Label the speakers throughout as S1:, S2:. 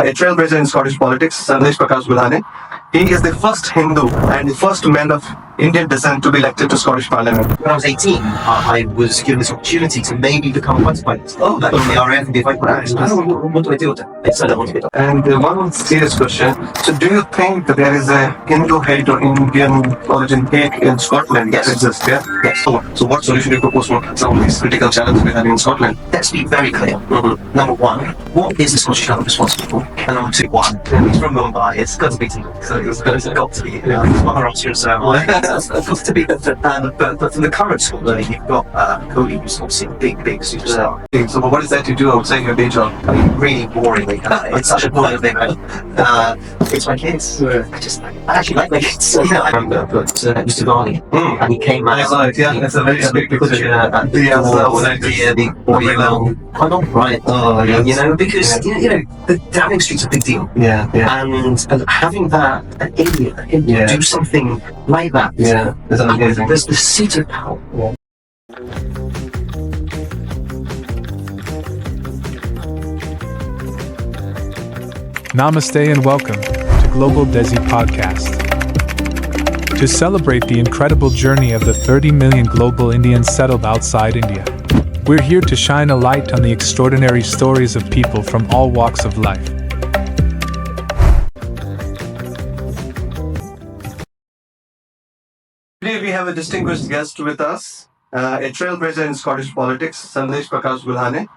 S1: A trailblazer in Scottish politics, Sandesh Gulhane. He is the first Hindu and the first man of Indian descent to be elected to Scottish Parliament.
S2: When I was 18, I was given this opportunity to maybe become a fighter pilot. Oh, that on the RAF and be a fighter pilot. What do I do with it? I said I want to be.
S1: And one serious question. So, do you think that there is a Hindu hate or Indian origin hate in Scotland?
S2: Yes.
S1: Exists, yeah?
S2: Yes.
S1: So what solution do you propose for some of these critical challenges we're having in Scotland?
S2: Let's be very clear. Number one, what is the Scottish government responsible for? And number two, one, he's from Mumbai, it's got to be Tendulkar, so it's got to be, Maharashtra, so it's got to be. But from the current school, you've got Kohli, who's obviously a big superstar.
S1: So what is that you do outside your day job?
S2: I mean, really boringly, it's such a boring thing, it's my kids. I actually like my kids. I remember, but Mr. Kohli, and he came out.
S1: That's a very big picture.
S2: The audio, I'm not right.
S1: Oh, yes.
S2: You know, because the Downing Street's a big deal.
S1: Yeah.
S2: And having that in India do something like that.
S1: Yeah, that's amazing.
S2: There's the seat of power.
S1: Yeah.
S3: Namaste and welcome to Global Desi Podcast. To celebrate the incredible journey of the 30 million global Indians settled outside India, we're here to shine a light on the extraordinary stories of people from all walks of life.
S1: Today we have a distinguished guest with us, a trailblazer in Scottish politics, Sandesh Gulhane.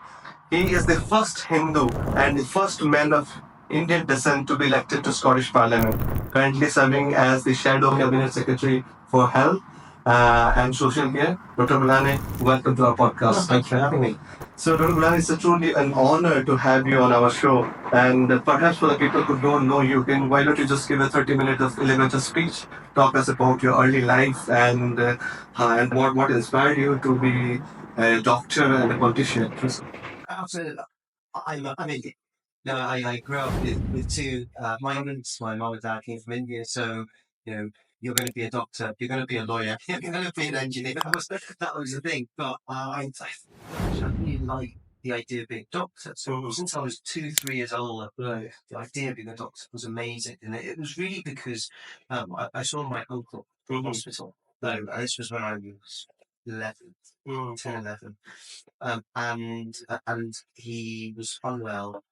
S1: He is the first Hindu and the first man of Indian descent to be elected to Scottish Parliament, currently serving as the Shadow Cabinet Secretary for Health and Social Care. Dr. Gulhane, welcome to our podcast.
S2: Thanks for having me.
S1: So, Dr. Gulhane, it's truly an honor to have you on our show. And perhaps for the people who don't know you, why don't you just give a 30-minute of elevator speech, talk us about your early life and what inspired you to be a doctor and a politician?
S2: Absolutely. I grew up with two migrants. My mum and dad came from India, so you're going to be a doctor, you're going to be a lawyer, you're going to be an engineer. That was the thing. But I really like the idea of being a doctor. So since I was 2-3 years old, the idea of being a doctor was amazing, and it was really because I saw my uncle from hospital. This was when I was 10, 11, and he was unwell.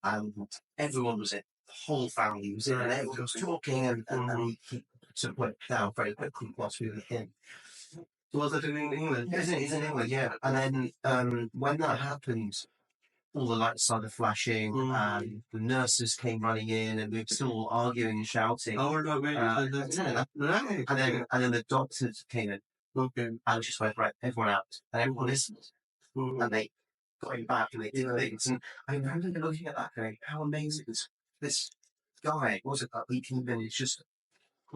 S2: And everyone was in. The whole family was in, and everyone was talking, and he sort of went down very quickly whilst we were in.
S1: Was it in England?
S2: He's in England, yeah. And then when that happened, all the lights started flashing, and the nurses came running in, and we were still arguing and shouting.
S1: And
S2: then the doctors came in, and just went, right, everyone out, and everyone listened, and they got back and they did things. And I remember looking at that going, how amazing is this guy was it that 18 minutes just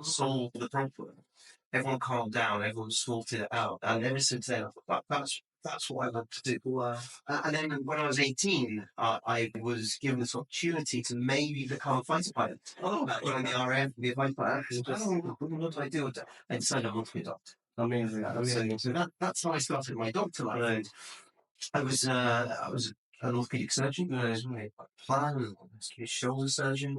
S2: solved the problem. Everyone calmed down, everyone sorted it out. And ever since then, I thought that's what I want to do. Wow. And then when I was 18, I was given this opportunity to maybe become a fighter pilot. Join the RAF and be a fighter pilot. What do I do? I decided I want to be a doctor.
S1: Amazing.
S2: So that's how I started my doctor life. Right. I was an orthopedic surgeon. I was my plan. I was a shoulder surgeon.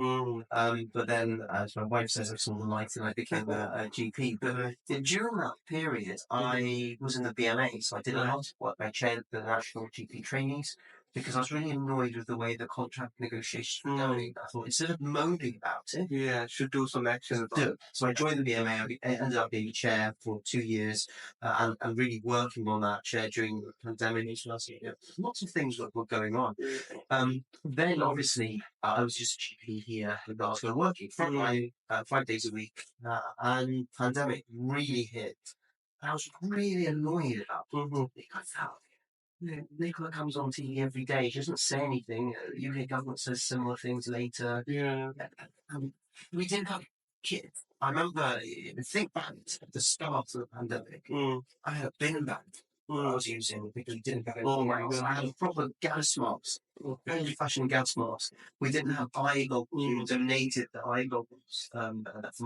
S2: But then, as my wife says, I saw the light and I became a GP. But during that period, I was in the BMA, so I did a lot of work. I chaired the national GP trainees because I was really annoyed with the way the contract negotiations were going. I thought instead of moaning about it,
S1: should do some action.
S2: So I joined the BMA. I ended up being chair for 2 years and really working on that chair during the pandemic. Lots of things were going on. Then obviously I was just a GP here in Glasgow working frontline 5 days a week, and pandemic really hit. And I was really annoyed about it. I felt Nicola comes on TV every day. She doesn't say anything. UK government says similar things later. We didn't have kids. I remember, think back to the start of the pandemic. I had a bin bag I was using because we didn't have it. I had a proper gas mask, old-fashioned gas mask. We didn't have eye goggles. We donated the eye goggles from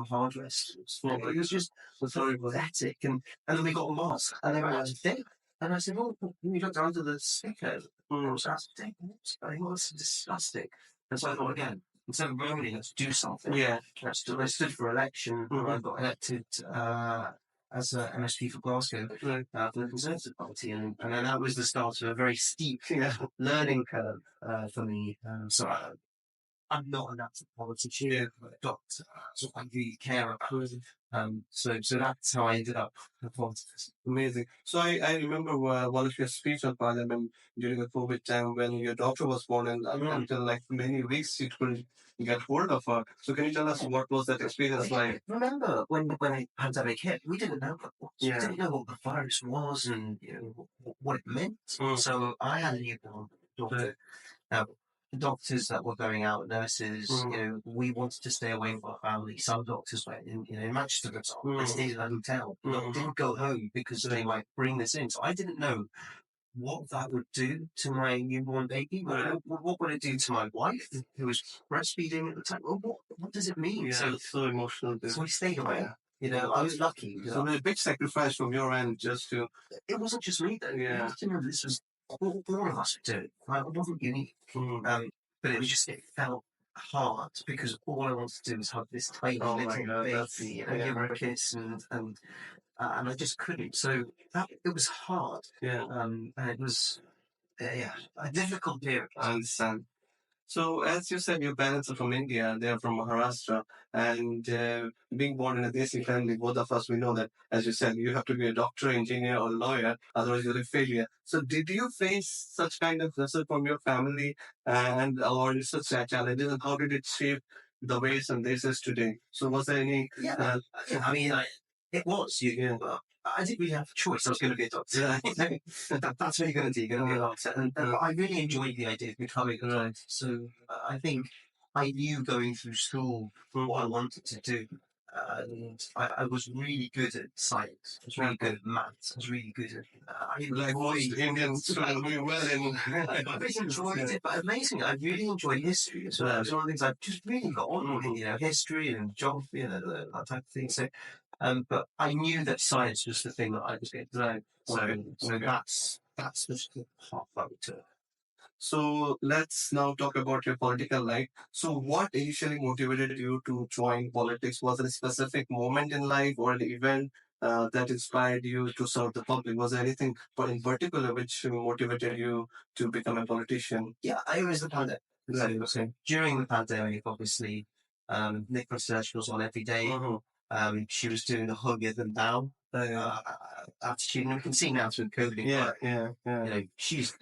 S2: hardware stores. It was just so pathetic. And then we got a mask, and they went out of date. And I said, "Oh, you looked under the sticker." I was asking, "What's going on? It's disgusting." And so I thought, again, instead of moaning, let's do something.
S1: Yeah.
S2: I stood for election, and I got elected as a MSP for Glasgow for the Conservative Party, and then that was the start of a very steep learning curve for me. I'm not an active politician, but a doctor, so I really care about it. So that's how I ended up in politics.
S1: Amazing. So I remember one of your speech on Parliament during the COVID time when your daughter was born, and until like many weeks you couldn't get hold of her. So can you tell us what was that experience like?
S2: Remember when the pandemic hit, we didn't know what it was. We didn't know what the virus was and what it meant. So I had a newborn daughter. Now, the doctors that were going out, nurses, we wanted to stay away from our family. Some doctors went in Manchester, for example, they stayed in a hotel. Didn't go home because they might bring this in. So I didn't know what that would do to my newborn baby. What would it do to my wife who was breastfeeding at the time? What does it mean?
S1: Yeah,
S2: So
S1: it's so emotional.
S2: we stayed away. I was lucky.
S1: So a big sacrifice from your end just to...
S2: It wasn't just me though.
S1: Yeah.
S2: You have to remember this was all of us were doing. It wasn't unique. But it was just, it felt hard because all I wanted to do was hug this tiny little baby, give her a kiss, and I just couldn't. So it was hard.
S1: Yeah.
S2: And it was a difficult period.
S1: I understand. So, as you said, your parents are from India, they are from Maharashtra, and being born in a Desi family, both of us, we know that, as you said, you have to be a doctor, engineer, or lawyer, otherwise you're a failure. So, did you face such kind of pressure from your family or such challenges, and how did it shape the way Sandesh is today? So, was there any...
S2: it was. I didn't really have a choice. I was going to be a doctor. That's what you're going to do. You're going to be a doctor. And I really enjoyed the idea of becoming a doctor. So I think I knew going through school what I wanted to do. And I was really good at science. I was really good at maths. I was really good at...
S1: like most Indians doing well in...
S2: I really enjoyed it, but amazingly, I really enjoyed history as well. It was one of the things I've just really got on with, history and geography and that type of thing. So, but I knew that science was the thing that I was going to do. So that's the path I would take.
S1: So let's now talk about your political life. So what initially motivated you to join politics? Was it a specific moment in life or an event that inspired you to serve the public? Was there anything in particular which motivated you to become a politician?
S2: Yeah, it was the pandemic. So during the pandemic, obviously, Nicholas Churchill was on every day. She was doing the hug and bow attitude, and we can see now through COVID. She's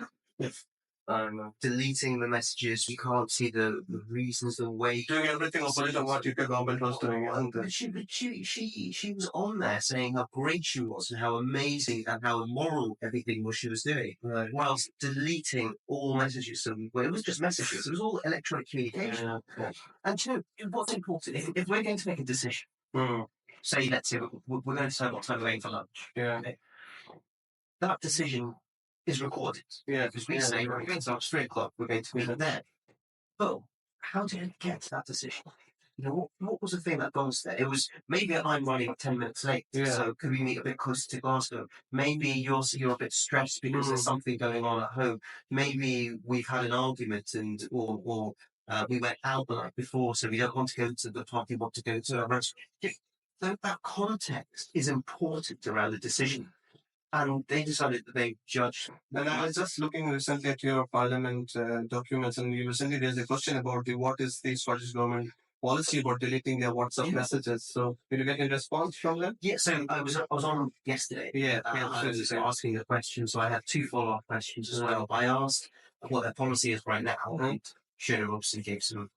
S2: deleting the messages. You can't see the reasons, the way
S1: doing everything opposite of what UK government was doing, isn't it?
S2: But she was on there saying how great she was and how amazing and how immoral everything was she was doing, whilst deleting all messages. Well, it was just messages. It was all electronic communication. And what's important? If we're going to make a decision, say, let's say we're going to decide what time we're going for lunch. That decision is recorded. Because we say, we're going to start at 3 o'clock, we're going to meet there. But how did it get to that decision? What was the thing that got us there? It was maybe I'm running 10 minutes late, so could we meet a bit closer to Glasgow? Maybe you're a bit stressed because there's something going on at home. Maybe we've had an argument or we went out the night before, so we don't want to go to the party, we want to go to a restaurant. That context is important around the decision. And they decided that they judged.
S1: And I was just looking recently at your parliament documents, and recently there's a question about what is the Scottish government policy about deleting their WhatsApp messages. So did you get any response from them?
S2: Yeah, so I was on yesterday. I was asking a question, so I had 2 follow-up questions as well. I asked what their policy is right now, and Shona obviously gave some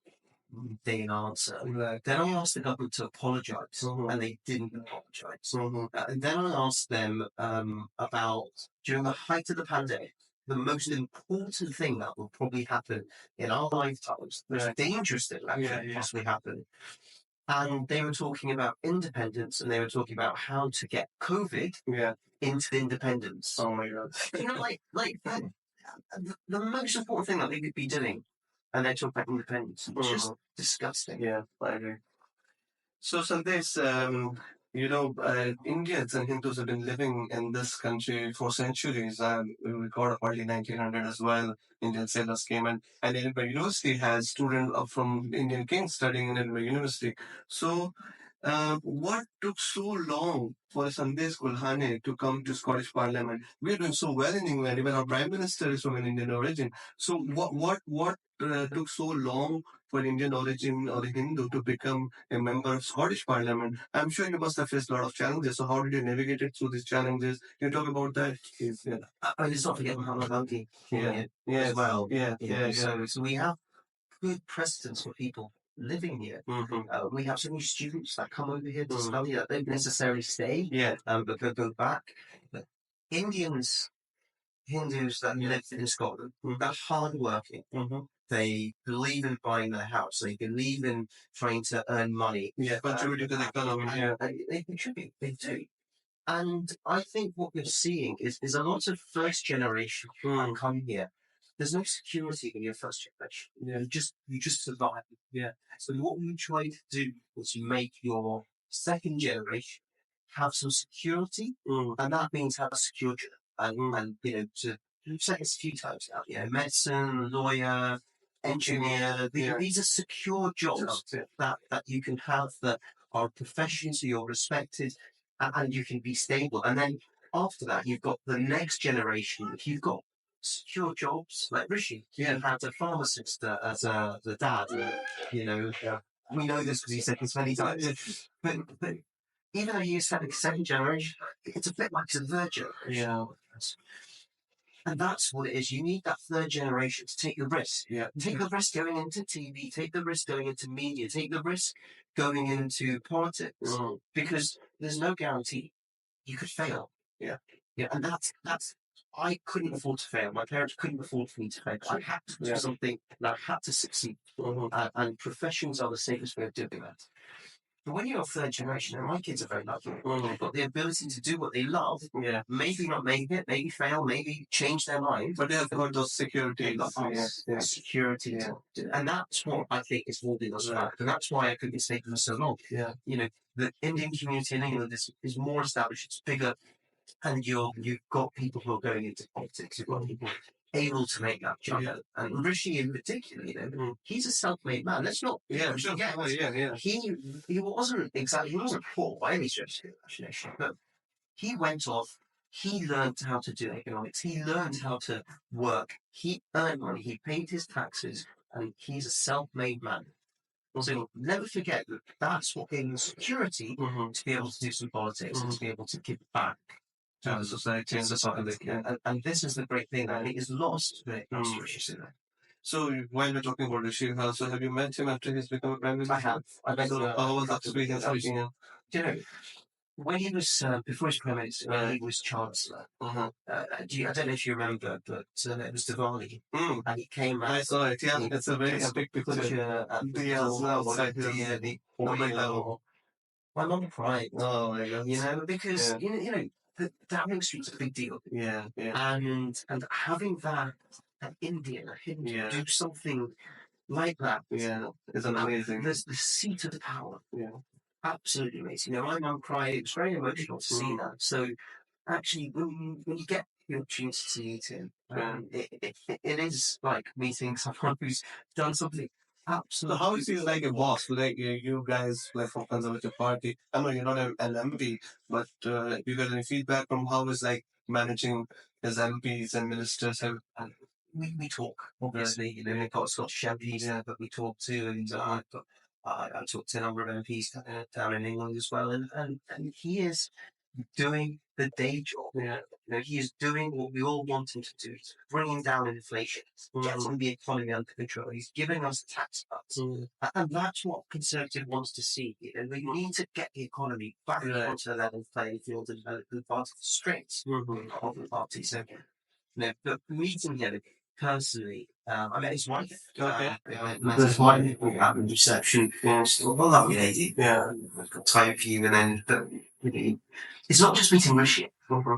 S2: they an answer. Then I asked the government to apologise, and they didn't apologise. And then I asked them about, during the height of the pandemic, the most important thing that will probably happen in our lifetimes, the most dangerous thing that could possibly happen. And they were talking about independence, and they were talking about how to get COVID into the independence.
S1: Oh my God.
S2: The most important thing that they could be doing. And they talk about independence. It's just disgusting.
S1: Yeah, I agree. So, Sandesh, Indians and Hindus have been living in this country for centuries. We got up early 1900 as well. Indian sailors came in, and Edinburgh University has students from Indian kings studying in Edinburgh University. So, what took so long for Sandesh Gulhane to come to Scottish Parliament? We're doing so well in England. Even our Prime Minister is from an Indian origin. So, what took so long for an Indian origin or a Hindu to become a member of Scottish Parliament? I'm sure you must have faced a lot of challenges. So, how did you navigate it through these challenges? Can you talk about that? Please, yeah.
S2: Let's not forget Mahatma Gandhi
S1: Yeah.
S2: as well.
S1: Yeah. Yeah.
S2: So we have good precedents for people living here.
S1: Mm-hmm.
S2: We have so many students that come over here to study that don't necessarily stay,
S1: Yeah.
S2: but go back. But Indians, Hindus that live in Scotland, they're hardworking. They believe in buying their house. They believe in trying to earn money.
S1: Yeah. Contributing to the economy. Yeah.
S2: They contribute. They do. And I think what you're seeing is a lot of first generation that come here. There's no security in your first generation.
S1: Yeah.
S2: You just survive. Yeah. So what we try to do is to make your second generation have some security, and that means have a secure job. And to you've said this a few times now, medicine, lawyer, engineer, these are secure jobs that you can have that are professions, you're respected, and you can be stable. And then after that, you've got the next generation. If you've got secure jobs, like Rishi, he had a pharmacist as the dad. We know this because he said this many times. But even though he's second generation, it's a bit like the third generation.
S1: Yeah.
S2: And that's what it is. You need that third generation to take the risk.
S1: Yeah.
S2: Take the risk going into TV, take the risk going into media, take the risk going into politics, because there's no guarantee. You could fail.
S1: Yeah.
S2: Yeah. And that's, I couldn't afford to fail. My parents couldn't afford for me to fail. I had to do something and I had to succeed. And professions are the safest way of doing that. But when you're a third generation, and my kids are very lucky, they've got the ability to do what they love.
S1: Yeah.
S2: Maybe not make it, maybe fail, maybe change their mind.
S1: But they have got those securities.
S2: Security. And that's what I think is holding us back. And that's why I couldn't stay for so long.
S1: Yeah.
S2: The Indian community in England is more established, it's bigger, and you've got people who are going into politics, you've got people able to make that jump. Yeah. And Rishi in particular, he's a self-made man. Let's not forget. He wasn't poor by any stretch of the imagination, but he went off. He learned how to do economics. He learned how to work. He earned money. He paid his taxes, and he's a self-made man. So never forget that that's what gave him security to be able to do some politics and to be able to give back to the society and society. And this is the great thing that I think is lost when it comes to Rishi Sunak.
S1: So while we're talking about Rishi, so have you met him after he's become a prime minister?
S2: I have. I met him.
S1: How was that experience?
S2: When he was before he was prime minister, when he was chancellor. I don't know if you remember, but it was Diwali, and he came out.
S1: I saw it. Yeah, it's a very epic picture.
S2: The oil. My mum cried.
S1: Oh my God!
S2: Because Downing Street's a big deal.
S1: Yeah.
S2: And having that Indian, a Hindu, do something like that.
S1: Yeah, it's amazing.
S2: There's the seat of power.
S1: Yeah.
S2: Absolutely amazing. My mum cried. It was very emotional to see that. So, actually, when you get the opportunity to meet him, it is like meeting someone who's done something absolutely.
S1: So, how is he like a boss? Like you guys, like from Conservative Party. I know you're not an MP, but you got any feedback from how is like managing his MPs and ministers?
S2: We talk, obviously. We've got Scottish MPs but we talk too, and I talked to a number of MPs down in England as well, and he is doing the day job. He is doing what we all want him to do. He's bringing down inflation, getting the economy under control. He's giving us the tax cuts, and that's what Conservative wants to see. We need to get the economy back onto the level playing field and develop the party strengths of the party. So, but meeting him personally, I met his wife. I met his wife at the reception. Well, lovely lady. I've got time for you, and then It's not just meeting Rishi.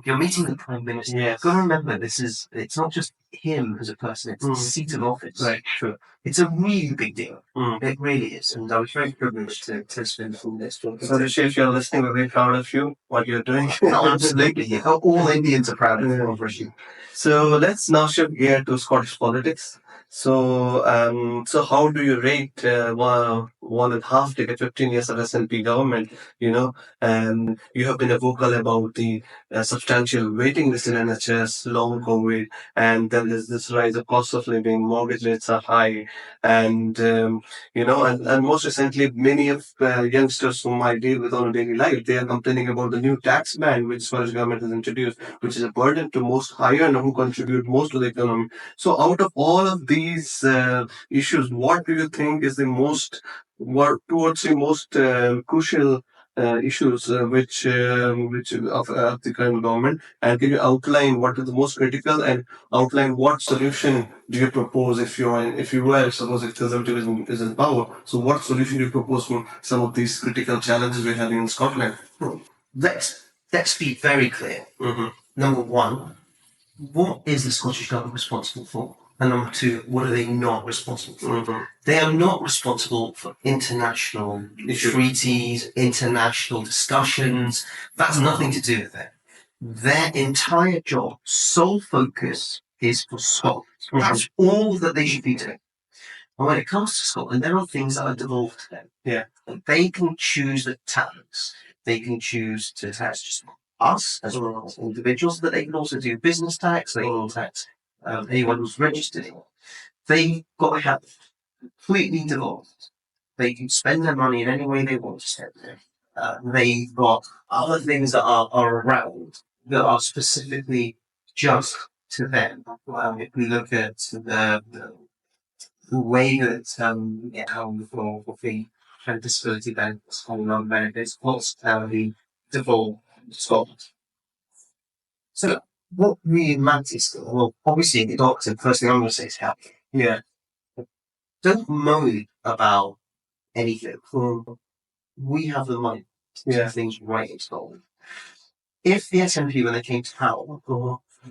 S2: You're meeting the Prime Minister.
S1: Yes.
S2: You've got to remember, it's not just him as a person, it's the seat of office.
S1: Right, sure.
S2: It's a really big deal. It really is. And I was very privileged to spend from this talking.
S1: So, Rishi, if you're listening, we're very proud of you, what you're doing.
S2: Oh, absolutely. Yeah. All Indians are proud of Rishi.
S1: So let's now shift gear to Scottish politics. So, how do you rate 1.5 decade, 15 years of SNP government? And you have been vocal about the substantial waiting list in NHS, long COVID, and then there's this rise of cost of living, mortgage rates are high, and and most recently, many of youngsters whom I deal with on a daily life, they are complaining about the new tax ban which Scottish government has introduced, which is a burden to most higher and who contribute most to the economy. So, out of all of these issues, what do you think is the two or three most crucial issues which of the current government? And can you outline what is the most critical and outline what solution do you propose if suppose if Conservatism is in power? So, what solution do you propose for some of these critical challenges we're having in Scotland?
S2: Let's be very clear. Number one, what is the Scottish government responsible for? And number two, what are they not responsible for? They are not responsible for international treaties, international discussions. That's nothing to do with it. Their entire job, sole focus, is for Scotland. That's all that they should be doing. And when it comes to Scotland, there are things that are devolved to them.
S1: Yeah.
S2: They can choose the tax. They can choose to tax just us as well as individuals, but they can also do business tax. They can tax anyone who's registered. They've got to have completely devolved. They can spend their money in any way they want to spend it. They've got other things that are around that are specifically just to them. If we look at the way that for the disability benefits, on benefits, hospitality, devolved to Scotland. So what really matters, well, obviously the doctor, first thing I'm going to say is health.
S1: Yeah.
S2: Don't moan about anything. We have the money to do things right in Scotland. If the SNP, when they came to power,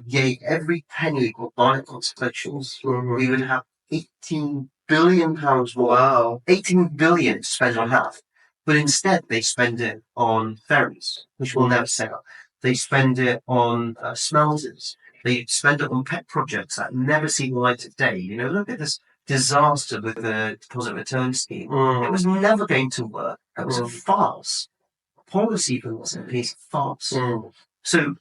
S2: gave every penny of our consequentials, we would have £18 billion more.
S1: Wow.
S2: 18 billion to spend on health. But instead, they spend it on ferries, which will never sail. They spend it on smelters. They spend it on pet projects that never see the light of day. Look at this disaster with the deposit return scheme. It was never going to work. It was a farce. Policy for what's in place, farce. So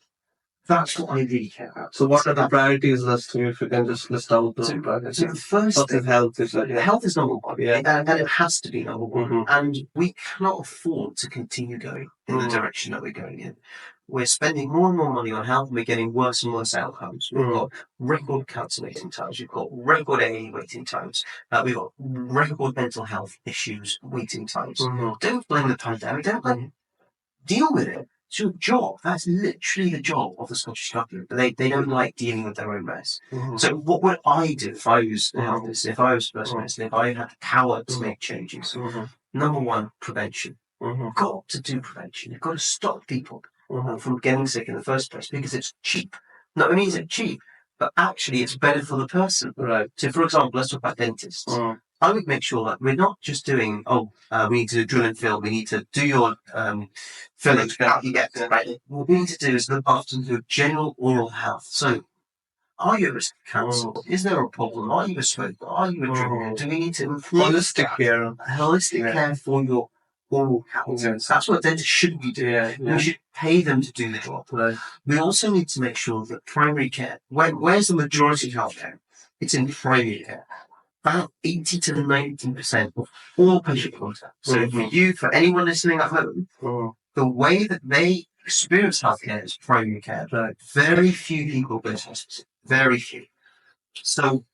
S2: that's what I really care about.
S1: So what are the priorities list? If you can just list out the priorities.
S2: So the first thing,
S1: health is
S2: health is number one, and it has to be number one. And we cannot afford to continue going in the direction that we're going in. We're spending more and more money on health, and we're getting worse and worse outcomes. We've got record cancer waiting times. We've got record AA waiting times. We've got record mental health issues waiting times. Don't blame the pandemic. Don't blame it. Deal with it. It's your job. That's literally the job of the Scottish government. But they don't like dealing with their own mess. So what would I do if I was the health minister, if I was First Minister, if I had the power to make changes? Number one, prevention. You've got to do prevention. You've got to stop people from getting sick in the first place because it's cheap. Not only is it cheap, but actually it's better for the person.
S1: Right.
S2: So, for example, let's talk about dentists. I would make sure that we're not just doing, we need to drill and fill, we need to do your fillings, you get right. What we need to do is look after your general oral health. So, are you at risk of cancer? Is there a problem? Are you a smoker? Are you a drinker? Do we need to
S1: holistic care?
S2: Holistic care for your oral health. That's what dentists should be doing. We should pay them to do the job. We also need to make sure that primary care, where's the majority of healthcare? It's in primary care. About 80 to 90% of all patient contact. So for anyone listening at home, the way that they experience healthcare is primary care. Very few people go to hospital. Very few. So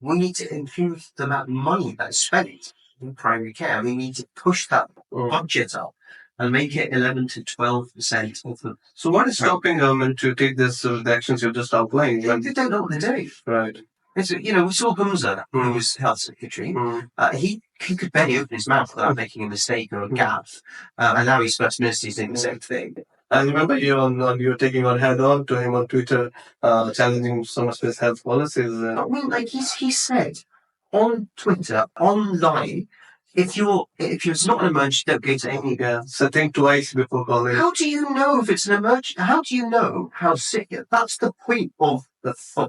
S2: we need to improve the amount of money that's spent in primary care. We need to push that budget up and make it 11 to 12% of the.
S1: So what is stopping government to take this the actions you've just outlined?
S2: They don't know what they're doing.
S1: Right.
S2: It's, we saw Humza, who was health secretary. He could barely open his mouth without making a mistake or a gaffe. And now he's first minister, he's doing the same thing.
S1: I remember you were taking on head on to him on Twitter, challenging some of his health policies.
S2: I mean, like he said on Twitter, online, if it's not an emergency, don't go to any.
S1: Yeah, so think twice before calling.
S2: How do you know if it's an emergency? How do you know how sick? That's the point of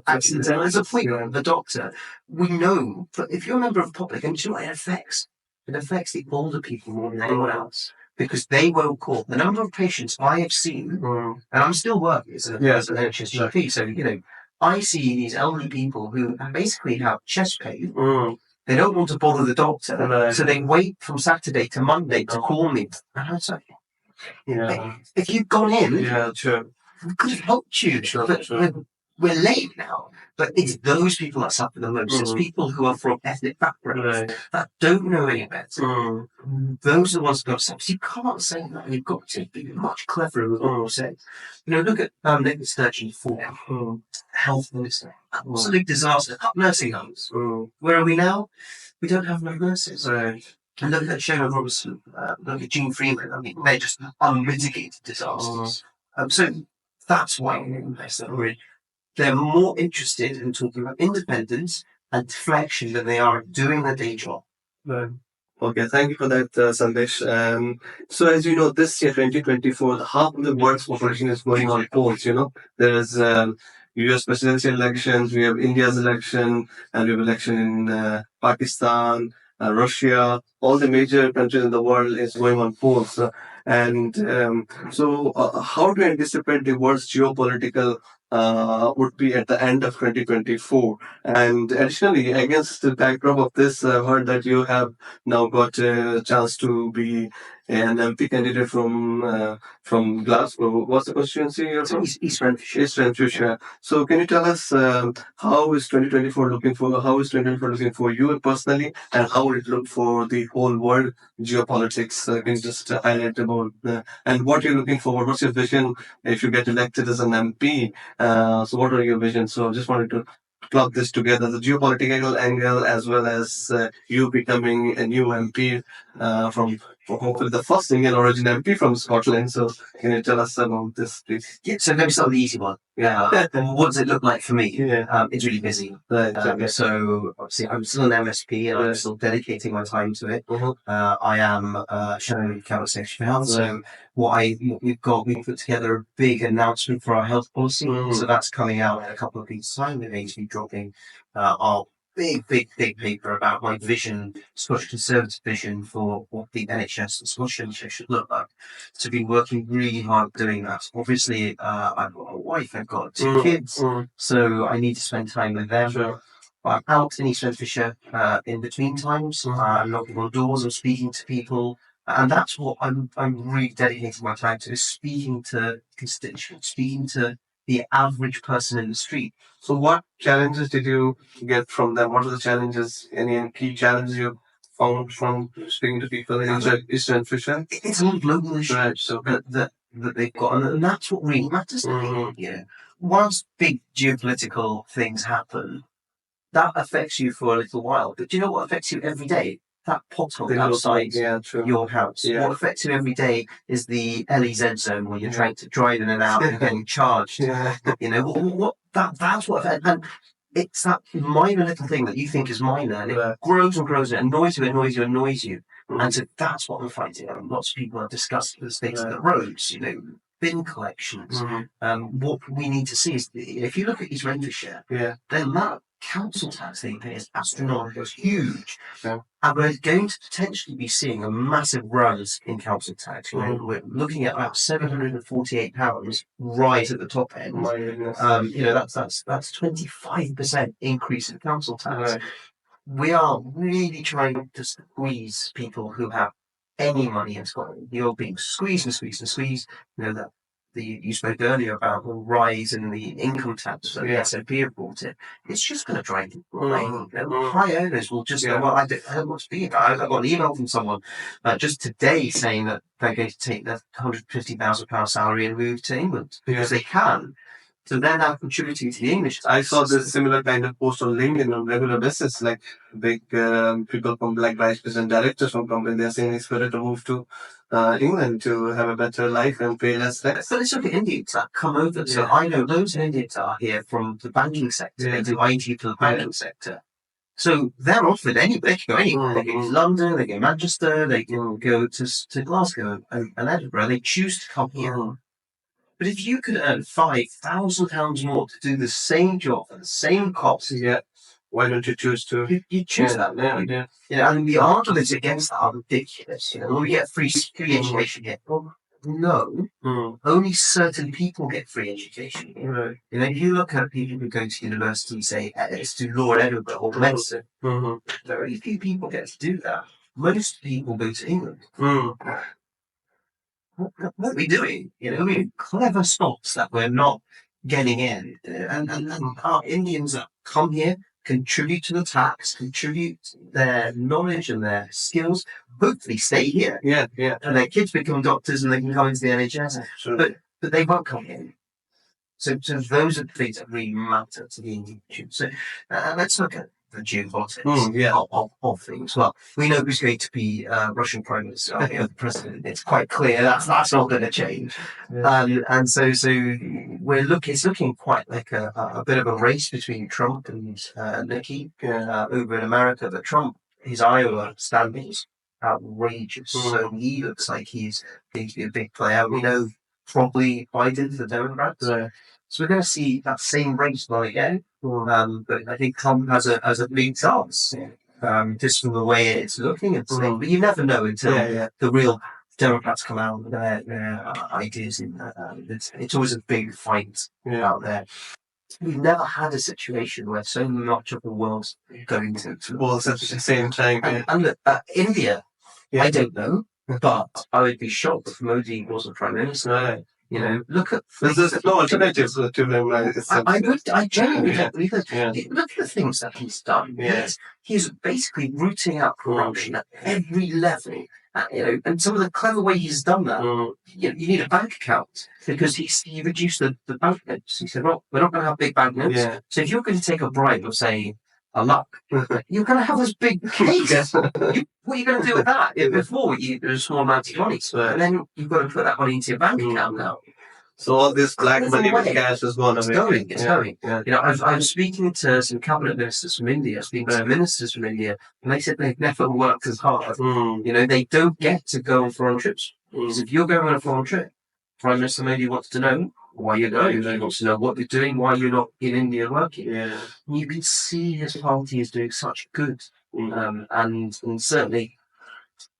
S2: accidents. There's a point of the doctor. We know, but if you're a member of the public, and you know what it affects? It affects the older people more than anyone else. Because they won't call. The number of patients I have seen, and I'm still working as an NHS GP, so, I see these elderly people who basically have chest pain. They don't want to bother the doctor, so they wait from Saturday to Monday to call me. And I was like, if you'd gone in, we could have helped you. But we're late now. But it's those people that suffer the most. It's people who are from ethnic backgrounds that don't know any better. Those are the ones who got to say. So you can't say that. You've got to be much cleverer with what you say. Look at Nick Sturgeon for health minister. Absolute disaster. Nursing homes. Where are we now? We don't have enough nurses. And look at Shona Robertson. Look at Jean Freeman. I mean, they're just unmitigated disasters. So that's why they're more interested in talking about independence and deflection than they are doing their day job.
S1: Okay, thank you for that, Sandesh. So as you know, this year, 2024, half of the world's population is going on polls, There is US presidential elections, we have India's election, and we have election in Pakistan, Russia. All the major countries in the world is going on polls. So how do you anticipate the world's geopolitical would be at the end of 2024? And additionally, against the backdrop of this, I've heard that you have now got a chance to be an MP candidate from Glasgow. What's the constituency you're from?
S2: East Renfrewshire.
S1: East Renfrewshire. So can you tell us how is 2024 looking for you personally, and how would it look for the whole world geopolitics? Can you just highlight about and what you're looking for? What's your vision if you get elected as an MP? So what are your visions? So I just wanted to club this together, the geopolitical angle as well as you becoming a new MP from hopefully the first Indian origin MP from Scotland. So can you tell us about this, please?
S2: Yeah, so let me start with the easy one. What does it look like for me? It's really busy. So obviously I'm still an MSP and I'm still dedicating my time to it. I am Shadow Cabinet Secretary for Health. So we've put together a big announcement for our health policy. So that's coming out in a couple of weeks' time. We're going to be dropping our big paper about my vision, Scottish Conservative vision for what the NHS and Scottish NHS should look like. So I've been working really hard doing that. Obviously, I've got a wife, I've got 2 kids, so I need to spend time with them. I'm out in East Renfrewshire in between times. I'm knocking on doors, I'm speaking to people, and that's what I'm really dedicating my time to, is speaking to constituents, speaking to the average person in the street.
S1: So what challenges did you get from them? What are the challenges, any key challenges you found from speaking to people in East Renfrewshire?
S2: It's a global issue that they've got, and that's what really matters to me. Whilst big geopolitical things happen, that affects you for a little while. But do you know what affects you every day? That pothole outside your house. What affects you every day is the LEZ zone where you're trying to drive in and out and getting charged. That's what affects. And it's that minor little thing that you think is minor, and it grows and grows, and it annoys you. And so that's what I'm fighting. Lots of people have discussed the state of the roads, bin collections. What we need to see is, if you look at East Renfrewshire, the amount of council tax they pay is astronomical, it's huge. And we're going to potentially be seeing a massive rise in council tax. We're looking at about £748 right at the top end. That's 25% increase in council tax. We are really trying to squeeze people who have any money in Scotland. You're being squeezed and squeezed and squeezed. You spoke earlier about the rise in the income tax that the SNP have brought in. It's just going to drive people away. High owners will just go, well, I don't want to be here. I got an email from someone just today saying that they're going to take their £150,000 salary and move to England because they can. So they're now contributing to the English.
S1: I saw this similar kind of post on LinkedIn on regular basis, like big people from like vice president directors from company, they're saying it's better to move to England to have a better life and pay less tax.
S2: So let's look at Indians that come over. So I know loads of Indians that are here from the banking sector. They do IT for the banking sector. So they're offered they can go anywhere. They can go to London, they can go to Manchester, they can go to Glasgow and Edinburgh. They choose to come here. But if you could earn £5,000 more to do the same job at the same cost,
S1: why don't you choose to?
S2: You choose that. And the arguments against that are ridiculous. We get free education here. Well, no, only certain people get free education.
S1: Right.
S2: If you look at people who go to university and say, let's do law in Edinburgh or medicine, very few people get to do that. Most people go to England. What are we doing? Clever stops that we're not getting in. And our Indians that come here contribute to the tax, contribute their knowledge and their skills, hopefully stay here. And their kids become doctors and they can come into the NHS. But they won't come in. So those are the things that really matter to the Indian. So let's look at the geopolitics of things. Well, we know who's going to be Russian Prime Minister, the President. It's quite clear that's not going to change. And so it's looking quite like a bit of a race between Trump and Nikki over in America. But Trump, his Iowa standings outrageous. So he looks like he's going to be a big player. We know probably Biden, the Democrats. So we're going to see that same race run again. But I think Trump has a big chance, just from the way it's looking. But you never know until the real Democrats come out with their ideas. It's always a big fight out there. We've never had a situation where so much of the world's going to
S1: at the same time.
S2: And look, India, I don't know, but I would be shocked if Modi wasn't Prime Minister. Look at
S1: there's no alternatives to them.
S2: I genuinely don't believe that. Look at the things that he's done. He's basically rooting out corruption at every level. And some of the clever way he's done that. You need a bank account because he reduced the banknotes. He said, "Well, we're not going to have big banknotes. So if you're going to take a bribe of say a lakh, you're going to have this big case. What are you going to do with that? Before there's a small amount of money, and then you've got to put that money into your bank account now.
S1: So all this black money with cash is gone away.
S2: It's going. I'm speaking to some cabinet ministers from India, speaking to ministers from India, and they said they've never worked as hard. They don't get to go on foreign trips. Because if you're going on a foreign trip, Prime Minister Modi wants to know why you're going. He wants to know what you're doing, why you're not in India working. You can see his party is doing such good. And certainly,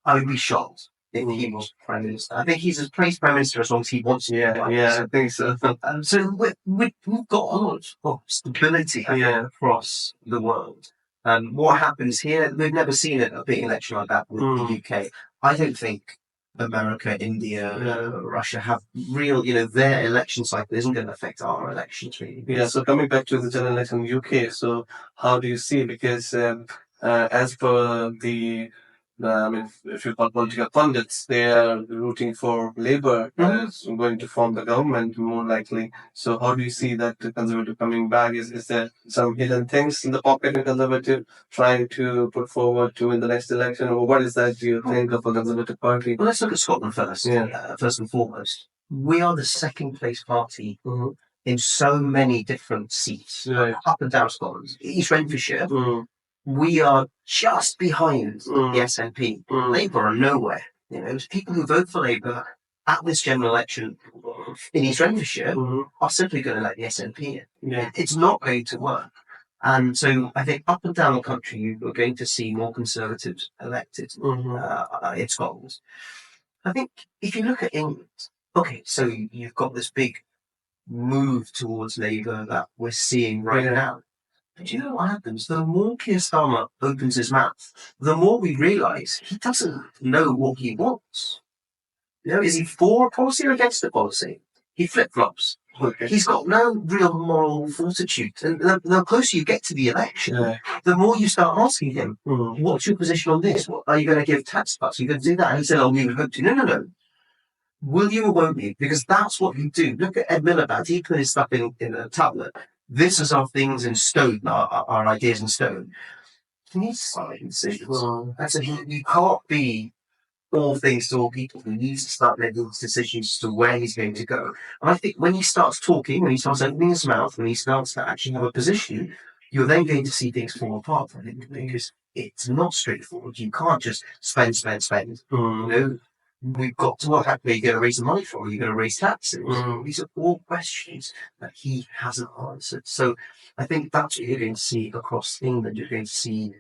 S2: I would be shocked if he was Prime Minister. I think he's a Prime Minister as long as he wants to.
S1: I think so.
S2: So we've got a lot of stability across the world. What happens here, we've never seen a big election like that with the UK. I don't think America, India, Russia have real, their election cycle isn't going to affect our elections really.
S1: So coming back to the general election in UK, so how do you see? Because as per the if you call political pundits, they are rooting for Labour as going to form the government more likely. So how do you see that the Conservative coming back? Is there some hidden things in the pocket of Conservative trying to put forward to win the next election? Or what is that, do you think, of a Conservative Party?
S2: Well, let's look at Scotland first. First and foremost, we are the second place party in so many different seats up and down Scotland. East Renfrewshire. We are just behind the SNP. Labour are nowhere. People who vote for Labour at this general election in East Renfrewshire are simply going to let the SNP in. It's not going to work. And so I think up and down the country, you're going to see more Conservatives elected in Scotland. I think if you look at England, so you've got this big move towards Labour that we're seeing right now. But you know what happens? The more Keir Starmer opens his mouth, the more we realise he doesn't know what he wants. Is he for a policy or against a policy? He flip-flops. He's got no real moral fortitude. And the closer you get to the election, the more you start asking him, what's your position on this? Are you going to give tax cuts? Are you going to do that? And he said, we would hope to. No. will you or won't you? Because that's what you do. Look at Ed Miliband. He put his stuff in a tablet. This is our things in stone, our ideas in stone. He needs to start making decisions. And so you can't be all things to all people. He needs to start making decisions as to where he's going to go. And I think when he starts talking, when he starts opening his mouth, when he starts to actually have a position, you're then going to see things fall apart, I think, because it's not straightforward. You can't just spend. You know, we've got to work out where you're going to raise the money from. You're going to raise taxes. These are all questions that he hasn't answered. So I think that's what you're going to see across England. You're going to see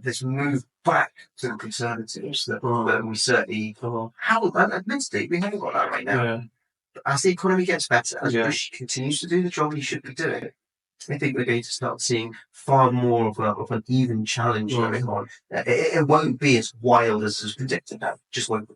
S2: this move back to the Conservatives that we certainly haven't. Admittedly, we haven't got that right now.
S1: Yeah.
S2: As the economy gets better, as Bush continues to do the job he should be doing, I think we're going to start seeing far more of an even challenge going on. It won't be as wild as is predicted now. Just won't be.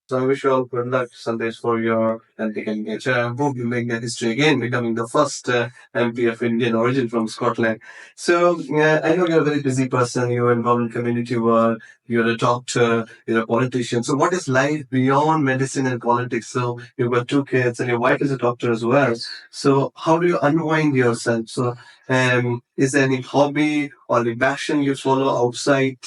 S1: So I wish you all good luck, Sandesh, for your becoming a chair. I hope you make that history again, becoming the first MP of Indian origin from Scotland. So I know you're a very busy person. You're involved in community work. You're a doctor. You're a politician. So what is life beyond medicine and politics? So you've got 2 kids, and your wife is a doctor as well. So how do you unwind yourself? So is there any hobby or any passion you follow outside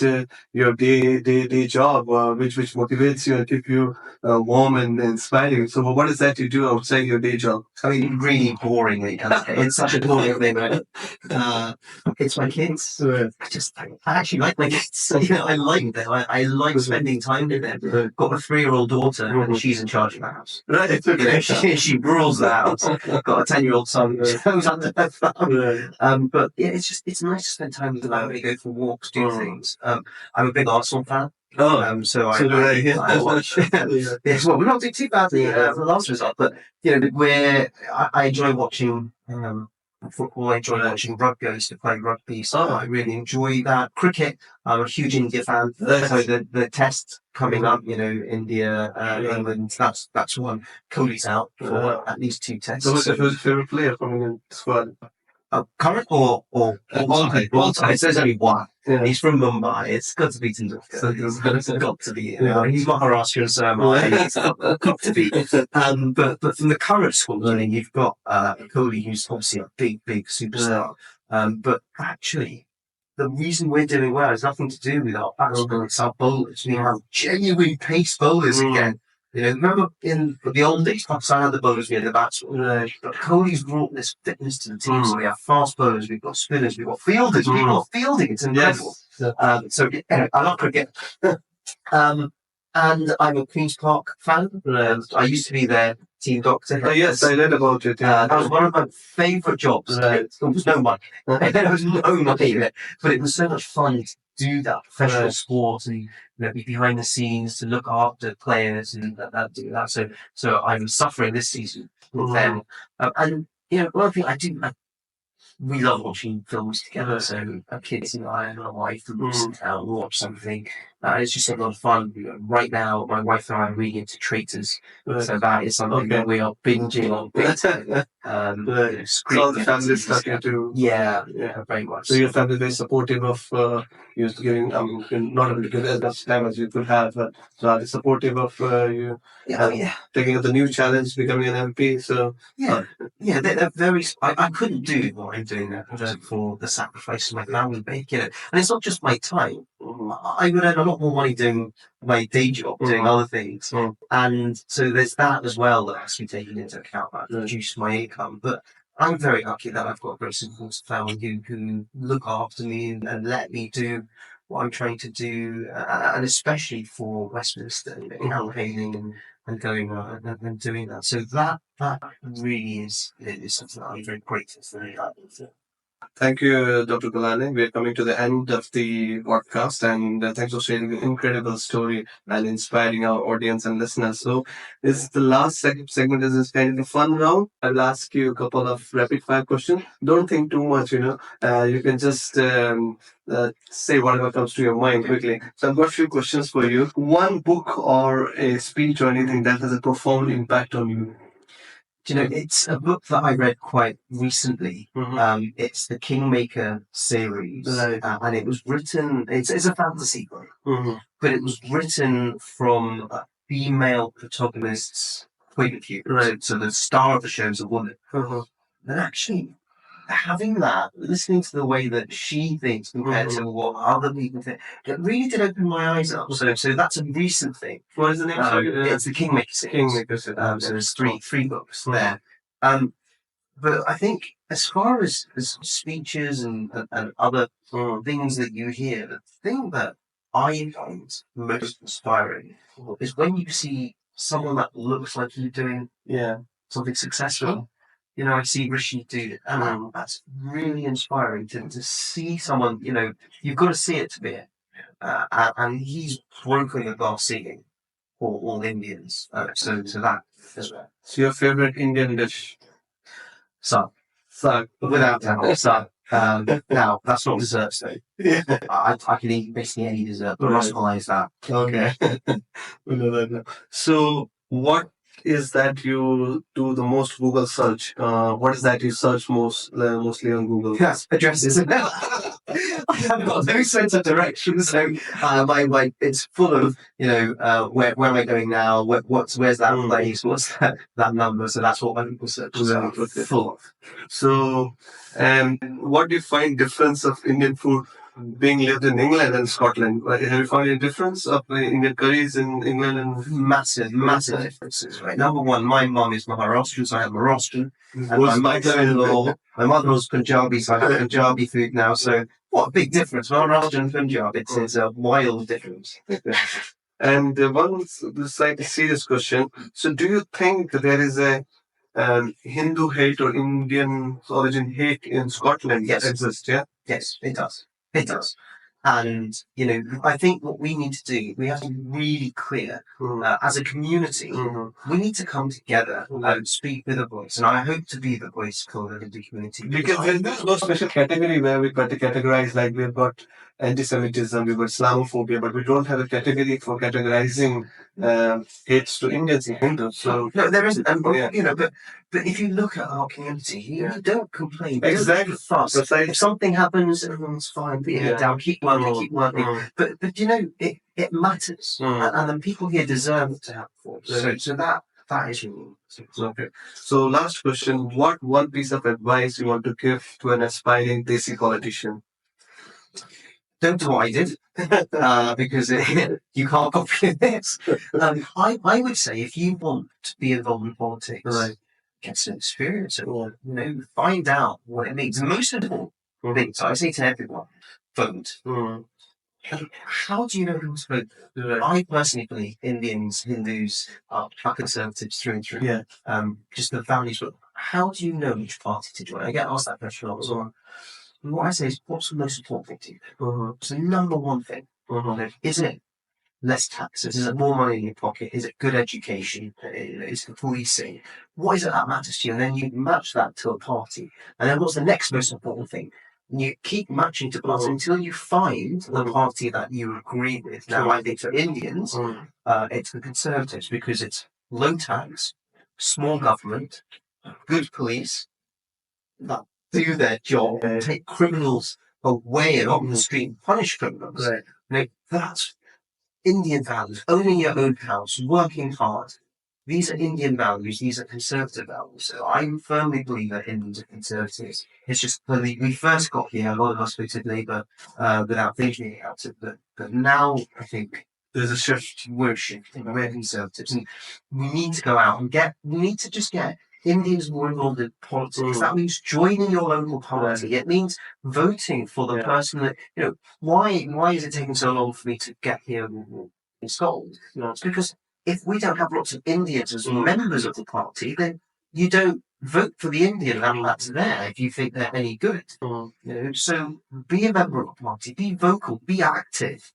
S1: your day job, which motivates you and keep you warm and inspiring? So what is that you do outside your day job?
S2: I mean, really boringly. It's such a boring thing, right? It's my kids. I actually like my kids. You know, I like them. I like spending time with them. Got a 3-year-old daughter, and she's in charge of the house.
S1: Right.
S2: You know, she rules the house. Got a 10-year-old son who's under her thumb. But yeah, it's nice to spend time with them. I go for walks, do things. I'm a big Arsenal fan. So I watch. Yes, well, we're not doing too badly for the last result, but you know, I enjoy watching football. I enjoy watching rugby. I used to play rugby, so I really enjoy that. Cricket, I'm a huge India fan. So the test coming up, you know, India, England, that's one. Kohli's out for at least 2 tests.
S1: So who's your favorite player coming in the squad?
S2: Current or all time? So there's only one.
S1: Yeah.
S2: He's from Mumbai. It's got to be Tendulkar. So it's got to be. You know, he's Maharashtrian, so am I. It's got to be. But from the current squad, I mean, you've got Kohli, who's obviously a big superstar. But actually, the reason we're doing well has nothing to do with our batsmen. It's our bowlers. We have genuine pace bowlers again. You know, remember in the old days, Pakistan had the bowlers, we had the batsmen. But Kohli's brought this fitness to the team. So we have fast bowlers, we've got spinners, we've got fielders, we've got fielding. It's incredible. Yes. So anyway, I love cricket. And I'm a Queen's Park fan. I used to be their team doctor.
S1: Oh, yes, I read about it. Yeah.
S2: That was one of my favourite jobs. There was no money. There was no money in it. But it was so much fun to do that professional sport and, you know, be behind the scenes to look after players and do that. So I'm suffering this season with them. And, you know, one thing we love watching films together. So our kids and I and my wife will sit down and watch something. It's just a lot of fun. Right now, my wife and I are really into Traitors. So that is something that we are binging on.
S1: So the family stuff you do.
S2: Yeah, very much.
S1: So your family is very supportive of you giving, not able to give as much time as you could have. So are they supportive of you taking up the new challenge, becoming an MP? So
S2: they're very. I couldn't do what I'm doing now for the sacrifice my family make. You know, and it's not just my time. I would earn a lot more money doing my day job, doing other things, and so there's that as well that has to be taken into account. That reduce my income, but I'm very lucky that I've got a very supportive family who look after me and let me do what I'm trying to do, and especially for Westminster, campaigning and going and doing that. So that really is something that I'm very grateful for.
S1: Thank you, Dr. Gulhane. We're coming to the end of the podcast, and thanks for sharing an incredible story and inspiring our audience and listeners. So, this is the last segment. This is kind of a fun round. I'll ask you a couple of rapid fire questions. Don't think too much, you can just say whatever comes to your mind quickly. So, I've got a few questions for you. One book or a speech or anything that has a profound impact on you.
S2: Do you know, it's a book that I read quite recently. It's the Kingmaker series, and it was written. It's a fantasy book, but it was written from female protagonist's point of view.
S1: Right.
S2: So the star of the show is a woman. And actually, having that, listening to the way that she thinks compared to what other people think, it really did open my eyes up. So that's a recent thing.
S1: What is the name?
S2: It's the Kingmaker series.
S1: Kingmaker series.
S2: So there's three books there. But I think as far as speeches and other things that you hear, the thing that I find most inspiring is when you see someone that looks like you're doing something successful. You know, I see Rishi do it, and that's really inspiring to see someone. You know, you've got to see it to be it, and he's broken the glass ceiling for all Indians. So that as well.
S1: So your favorite Indian dish?
S2: So without doubt, so. Now that's not desserts though.
S1: Yeah.
S2: I can eat basically any dessert, but rasmalai is that.
S1: Okay. We know that now. So what is that you do the most Google search? What is that you search mostly on Google?
S2: Yes, addresses. I've got no sense of direction, so my it's full of where am I going now? Where's that place? What's that number? So that's what my Google search is full of.
S1: So, and what do you find difference of Indian food being lived in England and Scotland? Have you found any difference of Indian curries in England and
S2: massive differences? Right. Number one, my mum is Maharashtrian, so I have Maharashtrian, and my mother-in-law, my mother-in-law's Punjabi, so I have Punjabi food now. So what a big difference! Maharashtrian and Punjab, it's a wild difference.
S1: And one slightly serious question. So, do you think there is a Hindu hate or Indian origin hate in Scotland that exists? Yeah.
S2: Yes, it does. It does. And, I think what we need to do, we have to be really clear as a community. We need to come together and speak with a voice. And I hope to be the voice for the Hindu community.
S1: Because there's no special category where we categorize, like we've got anti-Semitism, we've got Islamophobia, but we don't have a category for categorizing hates to Indians and Hindus. So
S2: no, there isn't. But if you look at our community, you don't complain.
S1: Exactly.
S2: Fuss. If something happens, everyone's fine. Put your head down, keep working. But it matters, and the people here deserve to have voice. So that is unique.
S1: Okay. So last question: what one piece of advice you want to give to an aspiring Desi politician?
S2: Don't do what I did, because you can't copy this. I would say if you want to be involved in politics, get some experience and find out what it means. The most important thing, so I say to everyone, vote. How do you know who's vote? I personally believe Indians, Hindus are conservatives through and through.
S1: Yeah.
S2: Just the values. But how do you know which party to join? I get asked that question all the time. And what I say is, what's the most important thing to you? So number one thing, is it less taxes? Is it more money in your pocket? Is it good education? Is it policing? What is it that matters to you? And then you match that to a party. And then what's the next most important thing? And you keep matching to parties until you find the party that you agree with. Now, I think for Indians, it's the Conservatives, because it's low tax, small government, good police, that do their job and take criminals away and off the street and punish criminals. That's Indian values. Owning your own house, working hard. These are Indian values. These are conservative values. So I firmly believe that Indians are conservatives. It's just when we first got here, a lot of us voted Labour without thinking about it. But now I think there's a shift. We're shifting. We're conservatives, and we need to go out and we need to just get Indians more involved in politics. That means joining your local party. It means voting for the person that, why is it taking so long for me to get here in Scotland? It's because if we don't have lots of Indians as members of the party, then you don't vote for the Indian that's there if you think they're any good. So be a member of the party, be vocal, be active.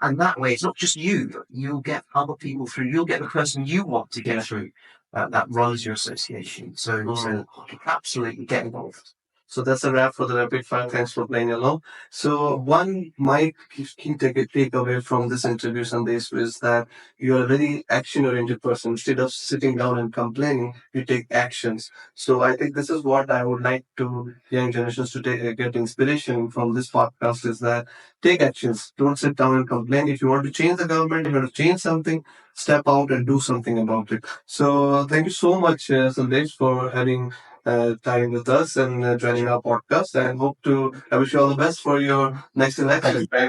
S2: And that way, it's not just you, but you'll get other people through. You'll get the person you want to get through that runs your association. So absolutely get involved.
S1: So that's a wrap for the rapid fire. Thanks for playing along. So one might key take away from this interview, Sandesh, is that you are a very action oriented person. Instead of sitting down and complaining, you take actions. So I think this is what I would like to young generations to get inspiration from this podcast is that take actions. Don't sit down and complain. If you want to change the government, if you want to change something, step out and do something about it. So thank you so much, Sandesh, for having time with us and joining our podcast. And hope to I wish you all the best for your next election.
S2: Thank you very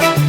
S2: much.